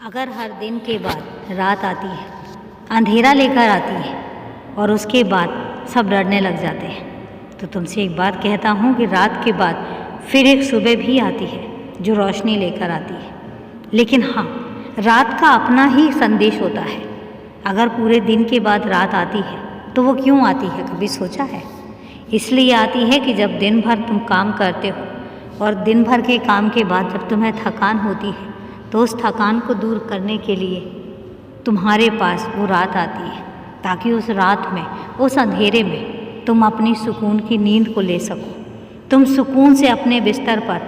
अगर हर दिन के बाद रात आती है, अंधेरा लेकर आती है और उसके बाद सब डरने लग जाते हैं, तो तुमसे एक बात कहता हूँ कि रात के बाद फिर एक सुबह भी आती है जो रोशनी लेकर आती है। लेकिन हाँ, रात का अपना ही संदेश होता है। अगर पूरे दिन के बाद रात आती है तो वो क्यों आती है, कभी सोचा है? इसलिए आती है कि जब दिन भर तुम काम करते हो और दिन भर के काम के बाद जब तुम्हें थकान होती है तो उस थकान को दूर करने के लिए तुम्हारे पास वो रात आती है, ताकि उस रात में, उस अंधेरे में तुम अपनी सुकून की नींद को ले सको। तुम सुकून से अपने बिस्तर पर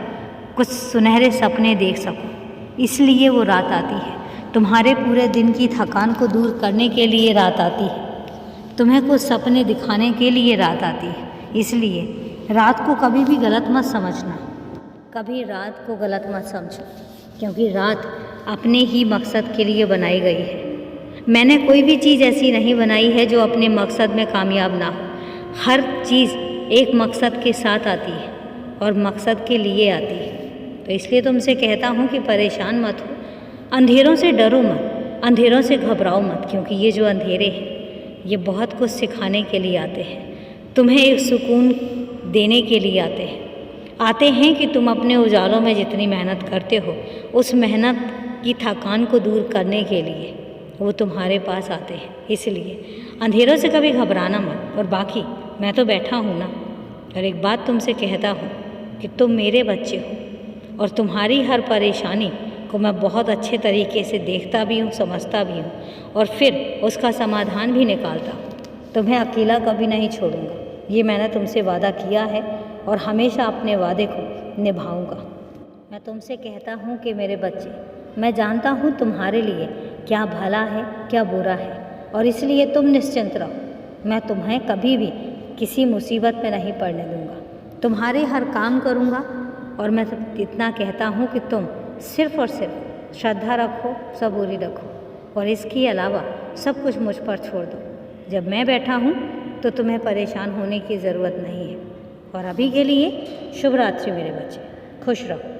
कुछ सुनहरे सपने देख सको। इसलिए वो रात आती है। तुम्हारे पूरे दिन की थकान को दूर करने के लिए रात आती है। तुम्हें कुछ सपने दिखाने के लिए रात आती है। इसलिए रात को कभी भी गलत मत समझना, कभी रात को गलत मत समझो, क्योंकि रात अपने ही मकसद के लिए बनाई गई है। मैंने कोई भी चीज़ ऐसी नहीं बनाई है जो अपने मकसद में कामयाब ना हो। हर चीज़ एक मकसद के साथ आती है और मकसद के लिए आती है। तो इसलिए तुमसे कहता हूँ कि परेशान मत हो, अंधेरों से डरो मत, अंधेरों से घबराओ मत, क्योंकि ये जो अंधेरे हैं ये बहुत कुछ सिखाने के लिए आते हैं। तुम्हें एक सुकून देने के लिए आते हैं कि तुम अपने उजालों में जितनी मेहनत करते हो, उस मेहनत की थकान को दूर करने के लिए वो तुम्हारे पास आते हैं। इसलिए अंधेरों से कभी घबराना मत। और बाकी मैं तो बैठा हूँ ना, और एक बात तुमसे कहता हूँ कि तुम मेरे बच्चे हो और तुम्हारी हर परेशानी को मैं बहुत अच्छे तरीके से देखता भी हूँ, समझता भी हूँ और फिर उसका समाधान भी निकालता हूँ। तुम्हें अकेला कभी नहीं छोड़ूंगा, ये मैंने तुमसे वादा किया है और हमेशा अपने वादे को निभाऊंगा। मैं तुमसे कहता हूँ कि मेरे बच्चे, मैं जानता हूँ तुम्हारे लिए क्या भला है, क्या बुरा है, और इसलिए तुम निश्चिंत रहो। मैं तुम्हें कभी भी किसी मुसीबत में नहीं पड़ने दूंगा। तुम्हारे हर काम करूँगा और मैं इतना कहता हूँ कि तुम सिर्फ़ और सिर्फ श्रद्धा रखो, सबूरी रखो और इसके अलावा सब कुछ मुझ पर छोड़ दो। जब मैं बैठा हूँ तो तुम्हें परेशान होने की ज़रूरत नहीं है। और अभी के लिए शुभ रात्रि मेरे बच्चे, खुश रहो।